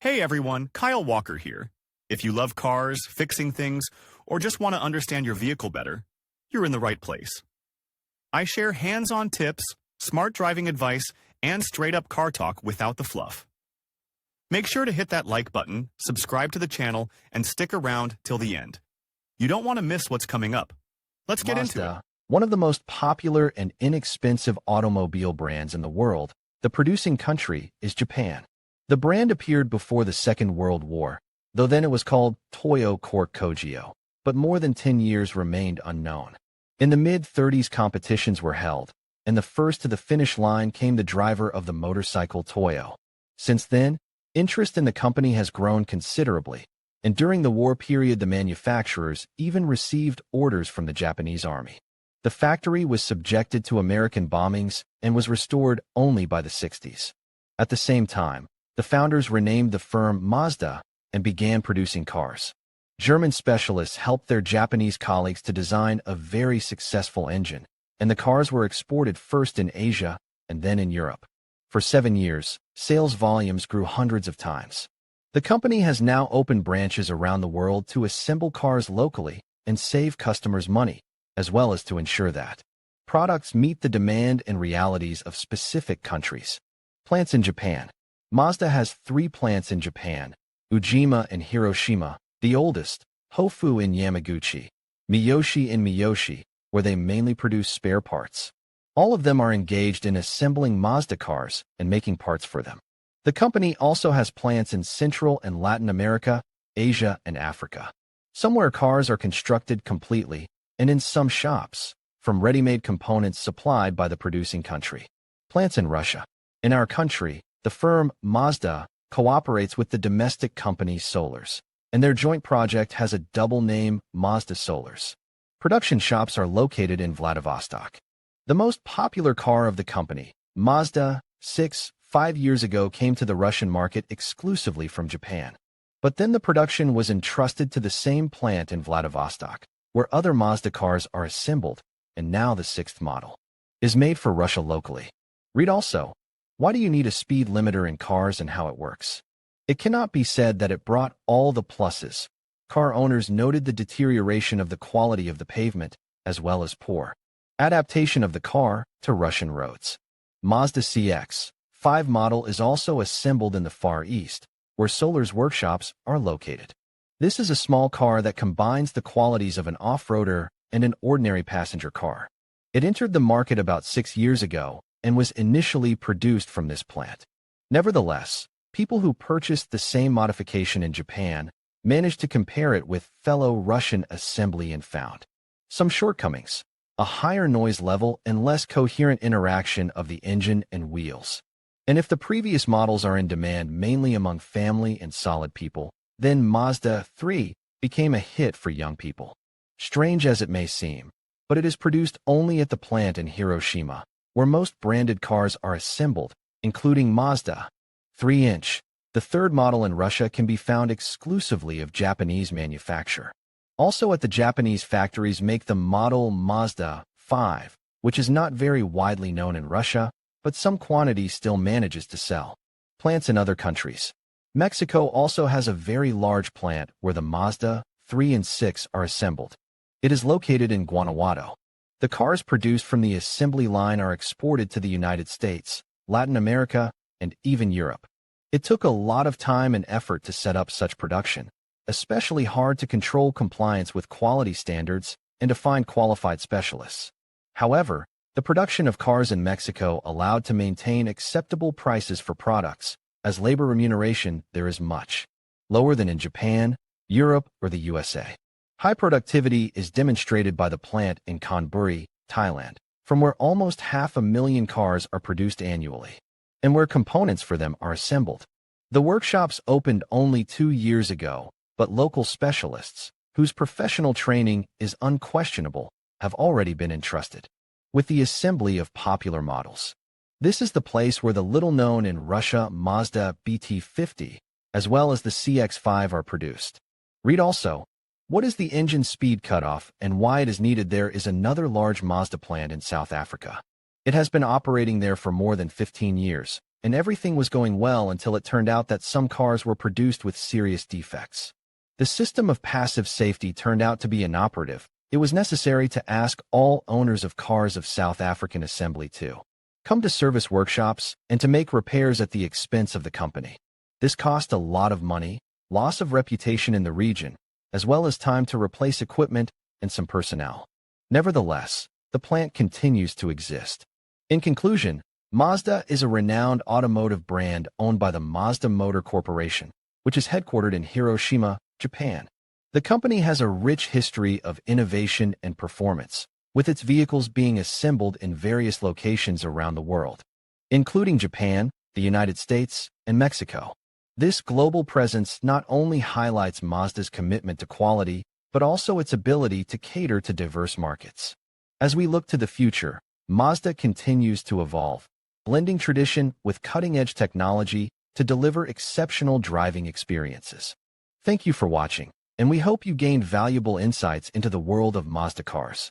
Hey everyone, Kyle Walker here. If you love cars, fixing things, or just want to understand your vehicle better, you're in the right place. I share hands-on tips, smart driving advice, and straight-up car talk without the fluff. Make sure to hit that like button, subscribe to the channel, and stick around till the end. You don't want to miss what's coming up. Let's get into it. Mazda, one of the most popular and inexpensive automobile brands in the world, the producing country is Japan. The brand appeared before the Second World War, though then it was called Toyo Cork Kogyo, but more than 10 years remained unknown. In the mid-30s competitions were held, and the first to the finish line came the driver of the motorcycle Toyo. Since then, interest in the company has grown considerably, and during the war period the manufacturers even received orders from the Japanese army. The factory was subjected to American bombings and was restored only by the 60s. At the same time, the founders renamed the firm Mazda and began producing cars. German specialists helped their Japanese colleagues to design a very successful engine, and the cars were exported first in Asia and then in Europe. For 7 years, sales volumes grew hundreds of times. The company has now opened branches around the world to assemble cars locally and save customers money, as well as to ensure that products meet the demand and realities of specific countries. Plants in Japan. Mazda has 3 plants in Japan: Ujima and Hiroshima, the oldest, Hofu in Yamaguchi, Miyoshi in Miyoshi, where they mainly produce spare parts. All of them are engaged in assembling Mazda cars and making parts for them. The company also has plants in Central and Latin America, Asia, and Africa. Somewhere cars are constructed completely, and in some shops, from ready-made components supplied by the producing country. Plants in Russia. In our country, the firm Mazda cooperates with the domestic company Solars, and their joint project has a double name, Mazda Solars. Production shops are located in Vladivostok. The most popular car of the company, Mazda 6, 5 years ago came to the Russian market exclusively from Japan. But then the production was entrusted to the same plant in Vladivostok, where other Mazda cars are assembled, and now the 6th model is made for Russia locally. Read also, why do you need a speed limiter in cars and how it works? It cannot be said that it brought all the pluses. Car owners noted the deterioration of the quality of the pavement, as well as poor adaptation of the car to Russian roads. Mazda CX-5 model is also assembled in the Far East, where Solar's workshops are located. This is a small car that combines the qualities of an off-roader and an ordinary passenger car. It entered the market about 6 years ago and was initially produced from this plant. Nevertheless, people who purchased the same modification in Japan managed to compare it with fellow Russian assembly and found some shortcomings: a higher noise level and less coherent interaction of the engine and wheels. And if the previous models are in demand mainly among family and solid people, then Mazda 3 became a hit for young people. Strange as it may seem, but it is produced only at the plant in Hiroshima, where most branded cars are assembled, including Mazda 3-inch. The 3rd model in Russia can be found exclusively of Japanese manufacture. Also at the Japanese factories make the model Mazda 5, which is not very widely known in Russia, but some quantity still manages to sell. Plants in other countries. Mexico also has a very large plant where the Mazda 3 and 6 are assembled. It is located in Guanajuato. The cars produced from the assembly line are exported to the United States, Latin America, and even Europe. It took a lot of time and effort to set up such production, especially hard to control compliance with quality standards and to find qualified specialists. However, the production of cars in Mexico allowed to maintain acceptable prices for products, as labor remuneration there is much lower than in Japan, Europe, or the USA. High productivity is demonstrated by the plant in Chonburi, Thailand, from where almost 500,000 cars are produced annually, and where components for them are assembled. The workshops opened only 2 years ago, but local specialists, whose professional training is unquestionable, have already been entrusted with the assembly of popular models. This is the place where the little-known in Russia Mazda BT50, as well as the CX-5 are produced. Read also, what is the engine speed cutoff and why it is needed? There is another large Mazda plant in South Africa. It has been operating there for more than 15 years, and everything was going well until it turned out that some cars were produced with serious defects. The system of passive safety turned out to be inoperative. It was necessary to ask all owners of cars of South African assembly to come to service workshops and to make repairs at the expense of the company. This cost a lot of money, loss of reputation in the region, as well as time to replace equipment and some personnel. Nevertheless, the plant continues to exist. In conclusion, Mazda is a renowned automotive brand owned by the Mazda Motor Corporation, which is headquartered in Hiroshima, Japan. The company has a rich history of innovation and performance, with its vehicles being assembled in various locations around the world, including Japan, the United States, and Mexico. This global presence not only highlights Mazda's commitment to quality, but also its ability to cater to diverse markets. As we look to the future, Mazda continues to evolve, blending tradition with cutting-edge technology to deliver exceptional driving experiences. Thank you for watching, and we hope you gained valuable insights into the world of Mazda cars.